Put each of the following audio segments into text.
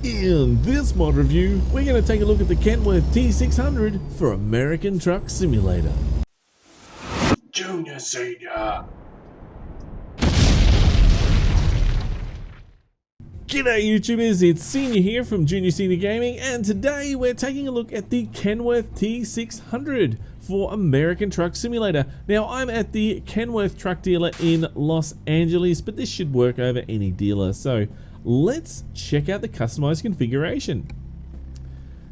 In this mod review, we're going to take a look at the Kenworth T600 for American Truck Simulator. Junior, Senior. G'day YouTubers, it's Senior here from Junior Senior Gaming, and today we're taking a look at the Kenworth T600 for American Truck Simulator. Now, I'm at the Kenworth truck dealer in Los Angeles, but this should work over any dealer, so let's check out the customized configuration.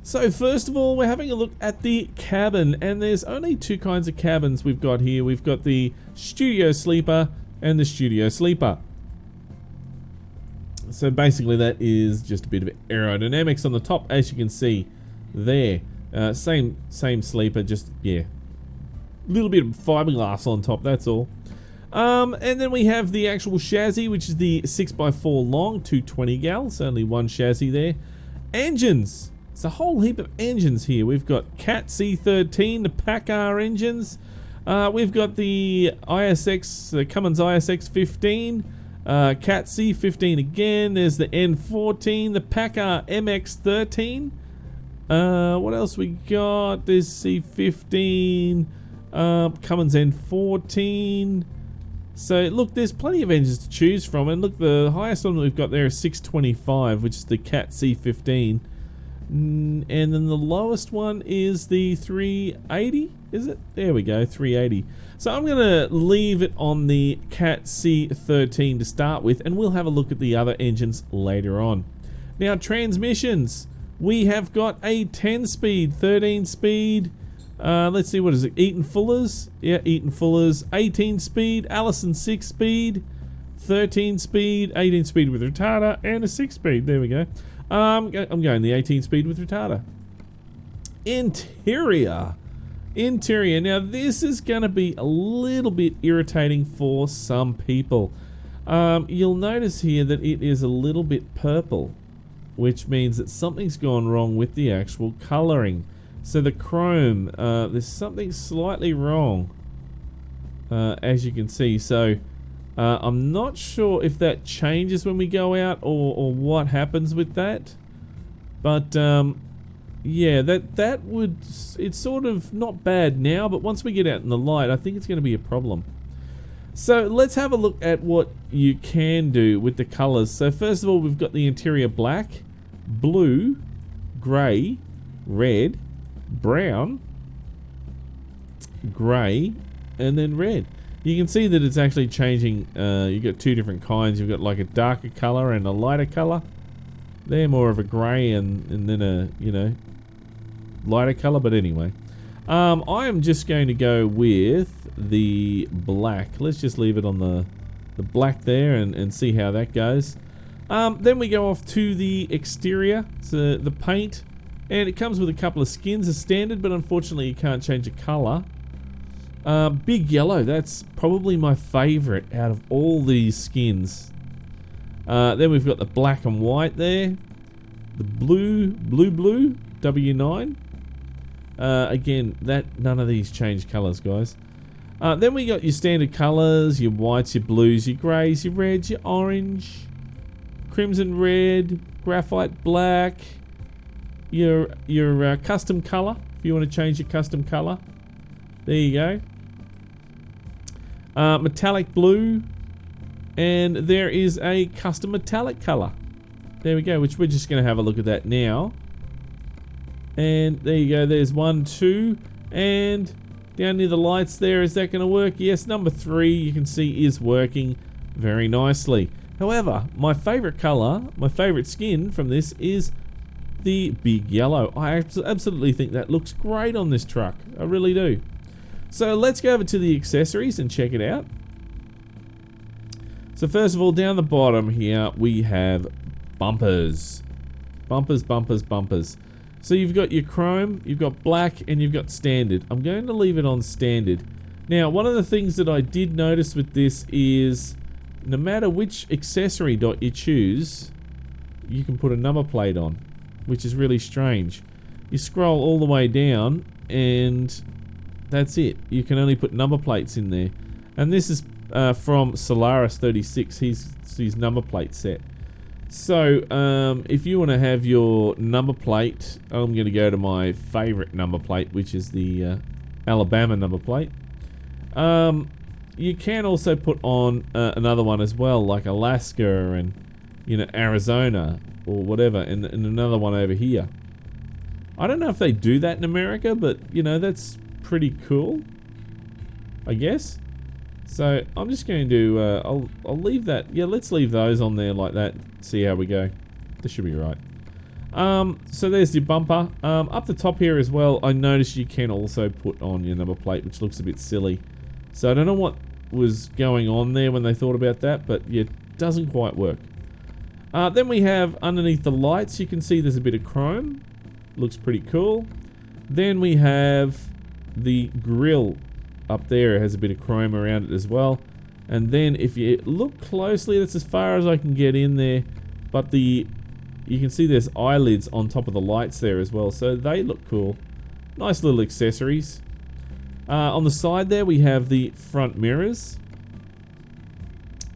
So first of all, we're having a look at the cabin, and there's only two kinds of cabins we've got here. We've got the studio sleeper and the studio sleeper. So basically that is just a bit of aerodynamics on the top, as you can see there. Same sleeper, just, yeah, a little bit of fiberglass on top, that's all. And then we have the actual chassis, which is the 6x4 long, 220 gals, only one chassis there. Engines, it's a whole heap of engines here. We've got Cat C13, the PACCAR engines. We've got the Cummins ISX 15. Cat C15 again, there's the N14, the PACCAR MX13. What else we got? There's C15, Cummins N14. So look, there's plenty of engines to choose from, and look, the highest one that we've got there is 625, which is the Cat C15. And then the lowest one is the 380, is it? There we go, 380. So I'm going to leave it on the Cat C13 to start with, and we'll have a look at the other engines later on. Now, transmissions. We have got a 10-speed, 13-speed, let's see, what is it, Eaton Fuller's? Yeah, Eaton Fuller's, 18-speed, Allison 6-speed, 13-speed, 18-speed with retarder, and a 6-speed, there we go. I'm going the 18-speed with retarder. Interior. Now this is going to be a little bit irritating for some people. You'll notice here that it is a little bit purple, which means that something's gone wrong with the actual coloring. So the chrome, there's something slightly wrong, as you can see. So I'm not sure if that changes when we go out or what happens with that, but yeah, that would, it's sort of not bad now, but once we get out in the light, I think it's going to be a problem. So let's have a look at what you can do with the colors. So first of all, we've got the interior black, blue, grey, red, brown, grey, and then red. You can see that it's actually changing. You've got two different kinds. You've got like a darker color and a lighter color. They're more of a grey and then a, you know, lighter color. But anyway, I am just going to go with the black. Let's just leave it on the black there and see how that goes. Then we go off to the exterior, so the paint, and it comes with a couple of skins as standard, but unfortunately you can't change the color. Big yellow, that's probably my favorite out of all these skins. Then we've got the black and white there, the blue, W9. Again, none of these change colors, guys. Then we got your standard colors, your whites, your blues, your grays, your reds, your orange, crimson red, graphite black, your custom color, if you want to change your custom color. There you go. Metallic blue, and there is a custom metallic color. There we go, which we're just going to have a look at that now. And there you go, there's 1, 2, and down near the lights there, is that going to work? Yes, number 3 you can see is working very nicely. However, my favorite color, my favorite skin from this is the big yellow. I absolutely think that looks great on this truck. I really do. So let's go over to the accessories and check it out. So first of all, down the bottom here, we have bumpers. Bumpers. So you've got your chrome, you've got black, and you've got standard. I'm going to leave it on standard. Now, one of the things that I did notice with this is no matter which accessory dot you choose, you can put a number plate on, which is really strange. You scroll all the way down and that's it. You can only put number plates in there. And this is from Solaris 36, his number plate set. So, if you want to have your number plate, I'm going to go to my favorite number plate, which is the Alabama number plate. You can also put on another one as well, like Alaska and, you know, Arizona or whatever, and another one over here. I don't know if they do that in America, but, you know, that's pretty cool, I guess. So I'm just going to, I'll leave that. Yeah, let's leave those on there like that. See how we go. This should be right. So there's your bumper. Up the top here as well, I noticed you can also put on your number plate, which looks a bit silly. So I don't know what was going on there when they thought about that, but yeah, it doesn't quite work. Then we have underneath the lights, you can see there's a bit of chrome. Looks pretty cool. Then we have the grill. Up there, it has a bit of chrome around it as well. And then if you look closely, that's as far as I can get in there. But you can see there's eyelids on top of the lights there as well, so they look cool. Nice little accessories. On the side there, we have the front mirrors.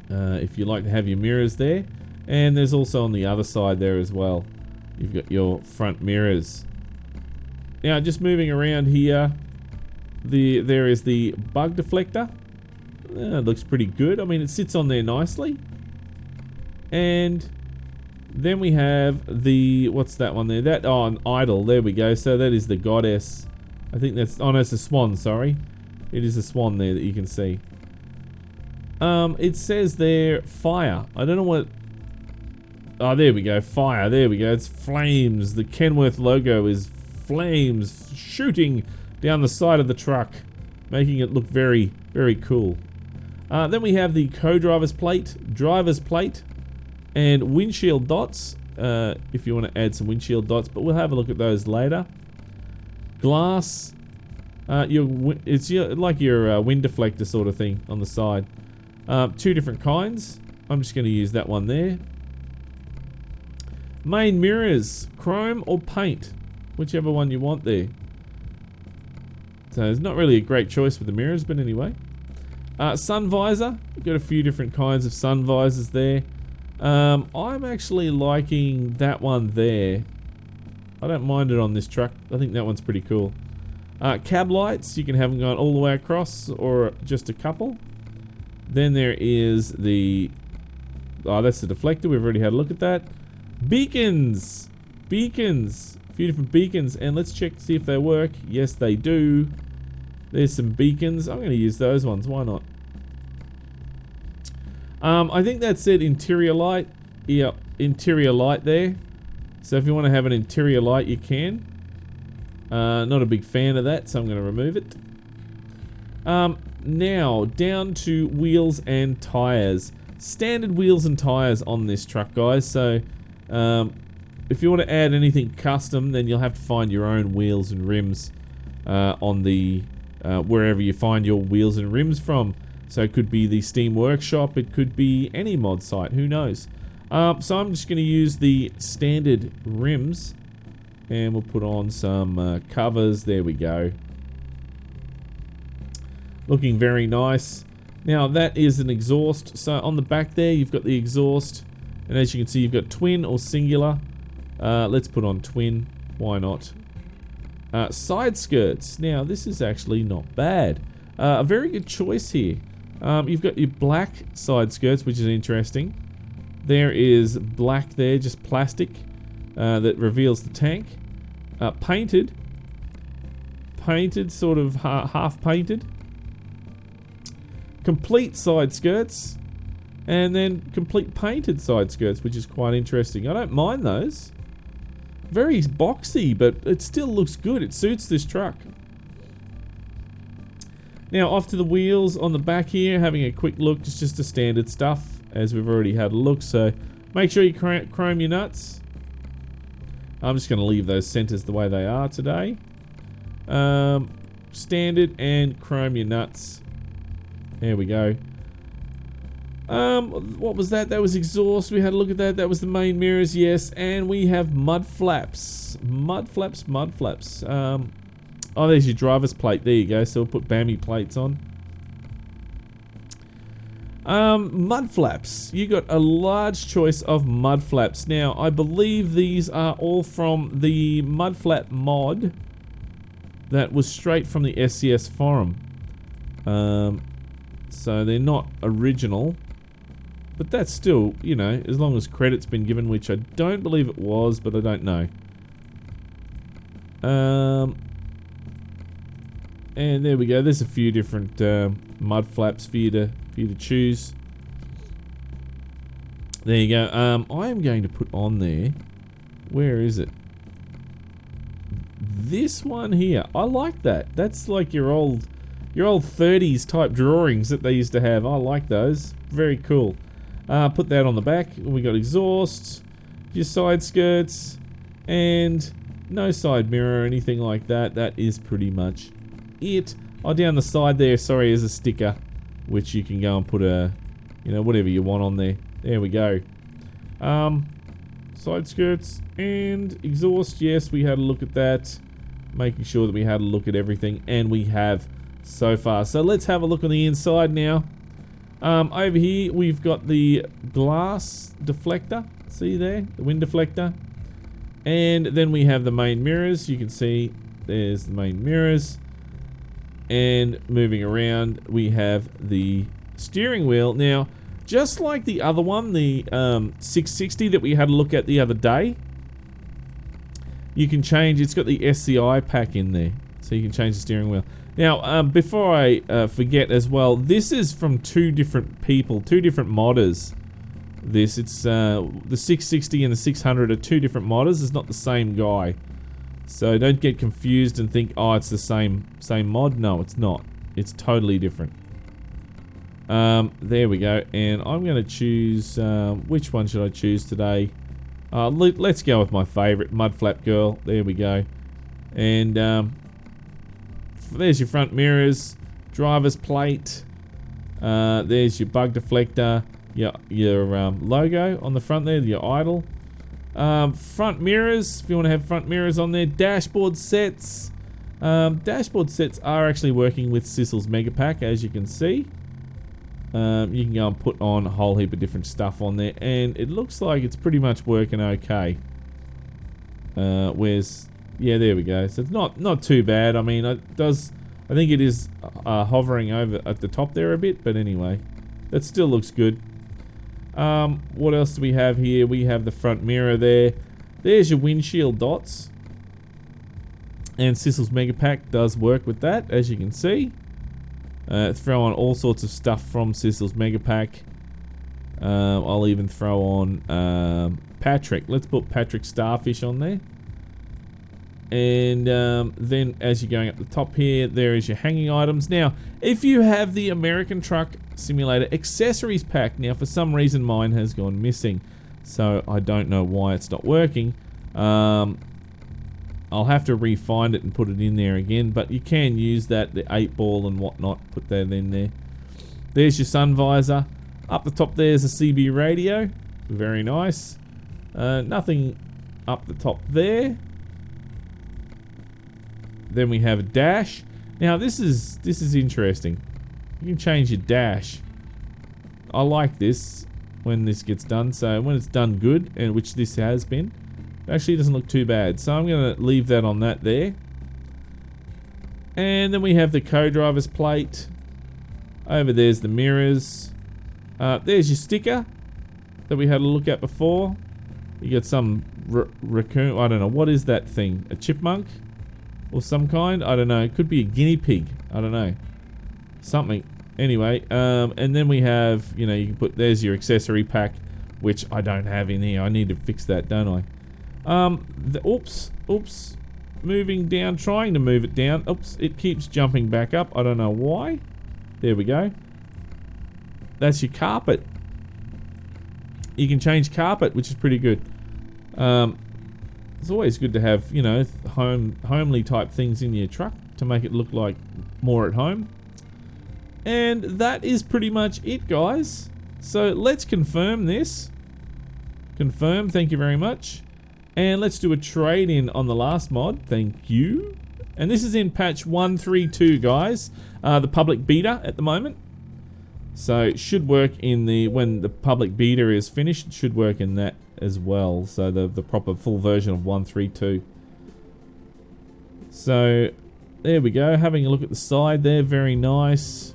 If you like to have your mirrors there. And there's also on the other side there as well. You've got your front mirrors. Now, just moving around here. There is the bug deflector. It looks pretty good. I mean, it sits on there nicely. And then we have the, what's that one there? An idol. There we go. So that is the goddess. I think that's, oh no, it's a swan, sorry. It is a swan there that you can see. It says there, fire. I don't know what, oh, there we go, fire. There we go. It's flames. The Kenworth logo is flames shooting down the side of the truck, making it look very, very cool. Then we have the co-driver's plate, driver's plate, and windshield dots, if you want to add some windshield dots, but we'll have a look at those later. Glass, it's like your wind deflector sort of thing on the side. Two different kinds. I'm just going to use that one there. Main mirrors, chrome or paint, whichever one you want there. So it's not really a great choice with the mirrors, but anyway. Sun visor. We've got a few different kinds of sun visors there. I'm actually liking that one there. I don't mind it on this truck. I think that one's pretty cool. Cab lights. You can have them going all the way across or just a couple. Then there is the... oh, that's the deflector. We've already had a look at that. Beacons. Beacons. A few different beacons, and let's check to see if they work. Yes, they do. There's some beacons. I'm going to use those ones. Why not? I think that said interior light. Yep, interior light there. So if you want to have an interior light, you can. Not a big fan of that, so I'm going to remove it. Now, down to wheels and tires. Standard wheels and tires on this truck, guys. So, if you want to add anything custom, then you'll have to find your own wheels and rims on the wherever you find your wheels and rims from. So it could be the Steam Workshop, it could be any mod site, who knows. So I'm just going to use the standard rims, and we'll put on some covers. There we go. Looking very nice. Now that is an exhaust. So on the back there, you've got the exhaust, and as you can see, you've got twin or singular. Let's put on twin. Why not? Side skirts. Now this is actually not bad. A very good choice here. You've got your black side skirts, which is interesting. There is black there, just plastic, that reveals the tank. Painted, sort of half painted. Complete side skirts, and then complete painted side skirts, which is quite interesting. I don't mind those. Very boxy, but it still looks good. It suits this truck. Now off to the wheels on the back here, having a quick look. It's just the standard stuff, as we've already had a look. So make sure you chrome your nuts. I'm just going to leave those centers the way they are today. Standard and chrome your nuts. There we go. What was that? That was exhaust. We had a look at that. That was the main mirrors, yes. And we have mud flaps. Mud flaps. Oh, there's your driver's plate. There you go. So we'll put BAMI plates on. Mud flaps. You got a large choice of mud flaps. Now, I believe these are all from the mud flap mod that was straight from the SCS forum. So they're not original. But that's still, you know, as long as credit's been given, which I don't believe it was, but I don't know. And there we go. There's a few different mud flaps for you to choose. There you go. I am going to put on there. Where is it? This one here. I like that. That's like your old 30s type drawings that they used to have. I like those. Very cool. Put that on the back. We got exhausts, your side skirts, and no side mirror or anything like that. That is pretty much it. Oh, down the side there, sorry, is a sticker, which you can go and put a, you know, whatever you want on there. There we go. Side skirts and exhaust. Yes, we had a look at that, making sure that we had a look at everything, and we have so far. So let's have a look on the inside now. Over here we've got the glass deflector, see there, the wind deflector, and then we have the main mirrors. You can see there's the main mirrors, and moving around we have the steering wheel. Now, just like the other one, the 660 that we had a look at the other day, you can change. It's got the SCI pack in there, so you can change the steering wheel. Now, before I forget as well, this is from two different people, two different modders. It's the 660 and the 600 are two different modders. It's not the same guy, so don't get confused and think, oh, it's the same mod. No, it's not. It's totally different. There we go, and I'm going to choose. Which one should I choose today? Let's go with my favorite, Mud Flap Girl. There we go, and there's your front mirrors, driver's plate, there's your bug deflector, your logo on the front there, your idle. Front mirrors, if you want to have front mirrors on there. Dashboard sets. Dashboard sets are actually working with Sissel's Mega Pack, as you can see. You can go and put on a whole heap of different stuff on there, and it looks like it's pretty much working okay. Yeah, there we go. So it's not too bad. I mean, I think it is hovering over at the top there a bit, but anyway, that still looks good. What else do we have here? We have the front mirror there. There's your windshield dots, and Sissel's Mega Pack does work with that, as you can see. Throw on all sorts of stuff from Sissel's Mega Pack. I'll even throw on Patrick. Let's put Patrick Starfish on there. And then as you're going up the top here, there is your hanging items. Now, if you have the American Truck Simulator Accessories Pack, now for some reason mine has gone missing, so I don't know why it's not working. I'll have to re-find it and put it in there again, but you can use that, the 8-ball and whatnot, put that in there. There's your sun visor. Up the top there's a CB radio, very nice. Nothing up the top there. Then we have a dash. Now this is interesting. You can change your dash. I like this when this gets done. So when it's done good, and which this has been, it actually doesn't look too bad. So I'm going to leave that on that there. And then we have the co-driver's plate. Over there's the mirrors. There's your sticker that we had a look at before. You got some raccoon. I don't know, what is that thing? A chipmunk? Or some kind? I don't know. It could be a guinea pig. I don't know. Something. Anyway, and then we have, you know, you can put, there's your accessory pack, which I don't have in here. I need to fix that, don't I? Oops. Moving down, trying to move it down. Oops, it keeps jumping back up. I don't know why. There we go. That's your carpet. You can change carpet, which is pretty good. It's always good to have, you know, homely type things in your truck to make it look like more at home. And that is pretty much it, guys. So let's confirm this. Confirm, thank you very much. And let's do a trade-in on the last mod, thank you. And this is in patch 132, guys. The public beta at the moment. So it should work in the, when the public beta is finished, it should work in that as well. So the proper full version of 1.3.2. So there we go, having a look at the side there, very nice.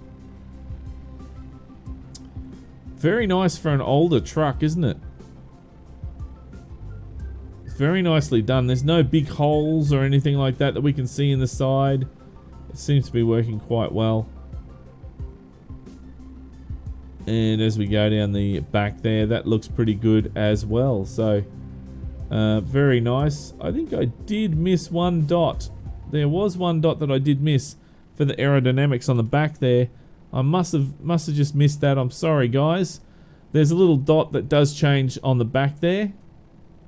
Very nice for an older truck, isn't it? Very nicely done. There's no big holes or anything like that that we can see in the side. It seems to be working quite well. And as we go down the back there, that looks pretty good as well. So, very nice. I think I did miss one dot. There was one dot that I did miss for the aerodynamics on the back there. I must have just missed that. I'm sorry, guys. There's a little dot that does change on the back there.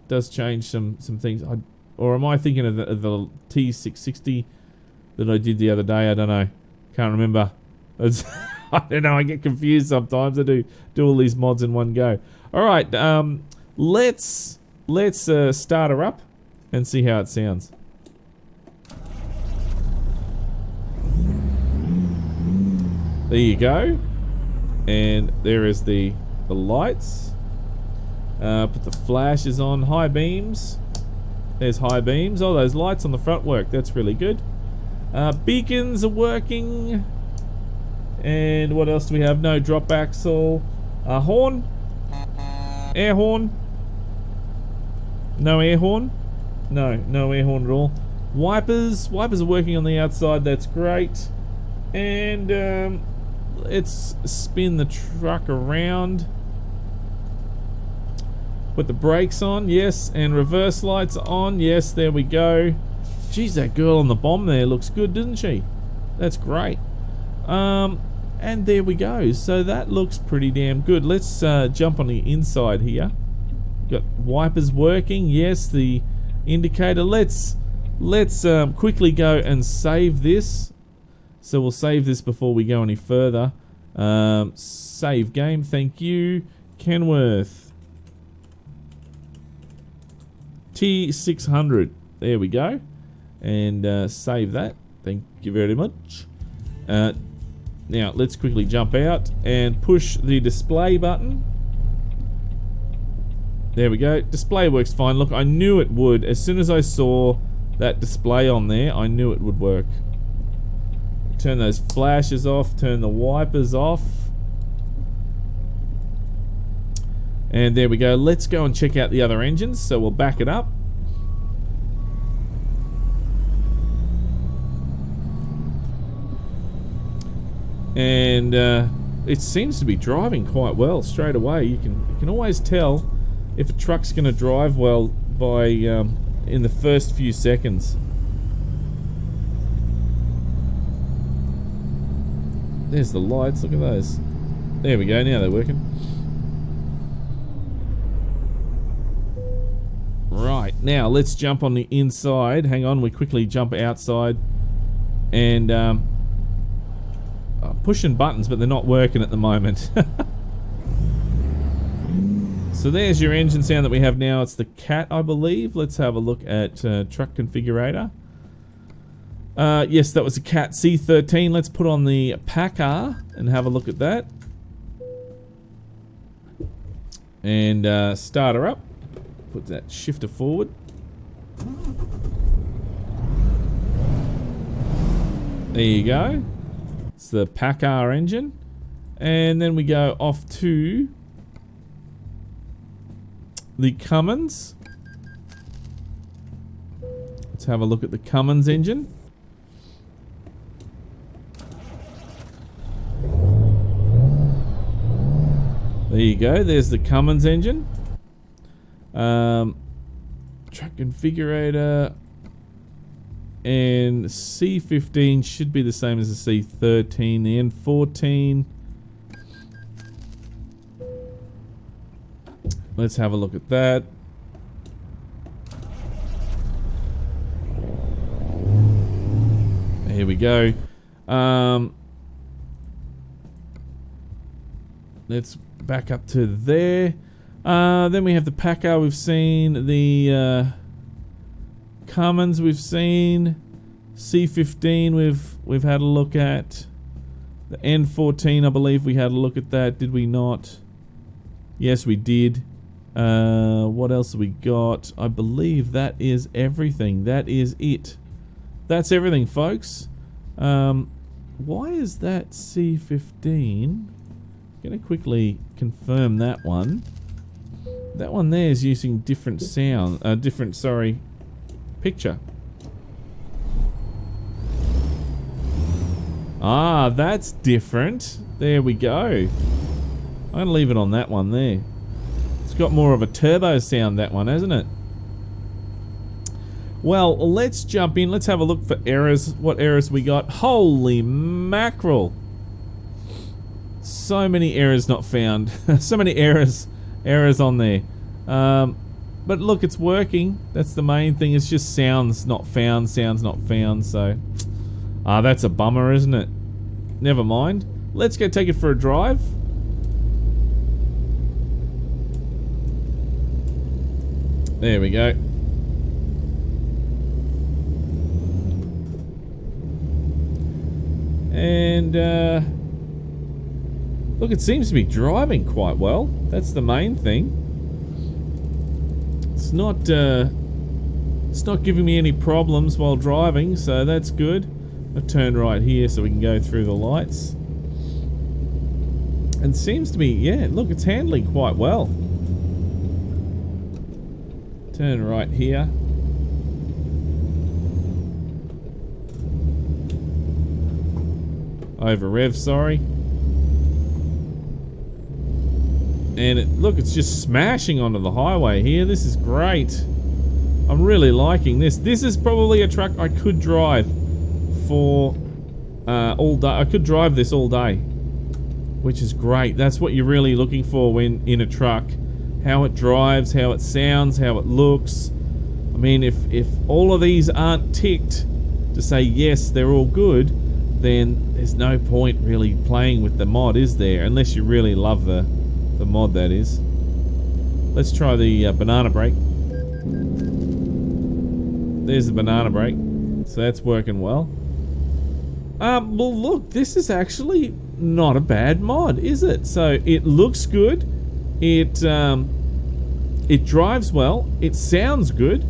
Does change some things. Or am I thinking of the T660 that I did the other day? I don't know. Can't remember. I don't know. I get confused sometimes. I do all these mods in one go. All right. Let's start her up and see how it sounds. There you go. And there is the lights. Put the flashes on. High beams. There's high beams. Oh, those lights on the front work. That's really good. Beacons are working. And what else do we have? No drop axle. Horn. Air horn. No air horn. No air horn at all. Wipers. Wipers are working on the outside. That's great. And let's spin the truck around. Put the brakes on, yes, and reverse lights on, yes, there we go. Geez, that girl on the bomb there looks good, doesn't she? That's great. And there we go. So that looks pretty damn good. Let's jump on the inside here. Got wipers working, yes, the indicator. Let's quickly go and save this. So we'll save this before we go any further. Save game, thank you. Kenworth T600. There we go. And save that. Thank you very much. Now let's quickly jump out and push the display button. There we go. Display works fine. Look, I knew it would. As soon as I saw that display on there, I knew it would work. Turn those flashes off. Turn the wipers off. And there we go. Let's go and check out the other engines. So we'll back it up. And it seems to be driving quite well straight away. You can always tell if a truck's going to drive well by in the first few seconds. There's the lights. Look at those. There we go. Now they're working. Right, now let's jump on the inside. Hang on, we quickly jump outside. And pushing buttons, but they're not working at the moment. So there's your engine sound that we have now. It's the Cat, I believe. Let's have a look at truck configurator. Yes, that was a Cat C13. Let's put on the Packer and have a look at that. And start her up. Put that shifter forward. There you go. It's the Packer engine. And then we go off to the Cummins. Let's have a look at the Cummins engine. There you go. There's the Cummins engine. Truck configurator. And C15 should be the same as the C13. The N14. Let's have a look at that. Here we go. Let's back up to there. Then we have the Packer we've seen. The Cummins we've seen. C15 we've had a look at. The N14, I believe we had a look at that. Did we not? Yes, we did. What else have we got? I believe that is everything. That is it. That's everything, folks. Why is that C15? Gonna quickly confirm that one. That one there is using different sound, picture. Ah, that's different. There we go. I'm gonna leave it on that one there. It's got more of a turbo sound, that one, hasn't it? Well, let's jump in. Let's have a look for errors. What errors we got? Holy mackerel. So many errors not found. So many errors on there. But look, it's working. That's the main thing. It's just sounds not found, so... Ah, that's a bummer, isn't it? Never mind. Let's go take it for a drive. There we go. And, look, it seems to be driving quite well. That's the main thing. It's not giving me any problems while driving, so that's good. I'll turn right here so we can go through the lights. And seems to be, yeah, look, it's handling quite well. Turn right here. Over rev, sorry. And look, it's just smashing onto the highway here. This is great. I'm really liking this. This is probably a truck I could drive for all day. I could drive this all day, which is great. That's what you're really looking for when in a truck. How it drives, how it sounds, how it looks. I mean, if all of these aren't ticked to say yes, they're all good, then there's no point really playing with the mod, is there? Unless you really love the mod, that is. Let's try the banana brake. There's the banana brake. So that's working well. Well, look, this is actually not a bad mod, is it? So it looks good. It drives well. It sounds good.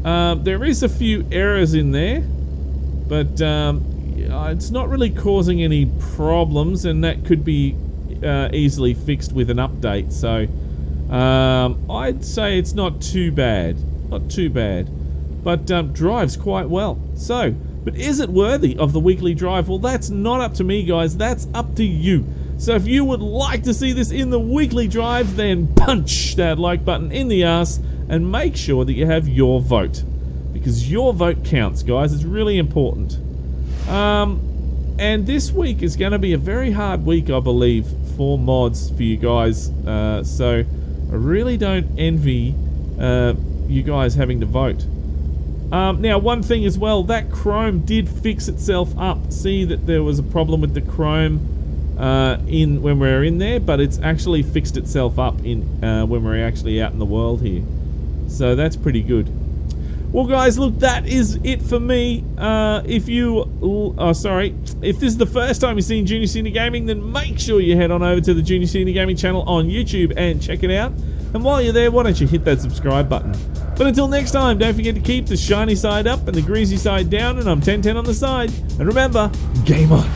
There is a few errors in there, but it's not really causing any problems, and that could be easily fixed with an update. So I'd say it's not too bad. Not too bad. But drives quite well. So, but is it worthy of the weekly drive? Well, that's not up to me, guys. That's up to you. So if you would like to see this in the weekly drive, then punch that like button in the arse and make sure that you have your vote. Because your vote counts, guys. It's really important. And this week is going to be a very hard week, I believe, for mods for you guys. So I really don't envy you guys having to vote. Now, one thing as well, that chrome did fix itself up. See that there was a problem with the chrome when we were in there, but it's actually fixed itself up when we're actually out in the world here. So that's pretty good. Well, guys, look, that is it for me. If this is the first time you've seen Junior Senior Gaming, then make sure you head on over to the Junior Senior Gaming channel on YouTube and check it out. And while you're there, why don't you hit that subscribe button? But until next time, don't forget to keep the shiny side up and the greasy side down, and I'm 1010 on the side. And remember, game on.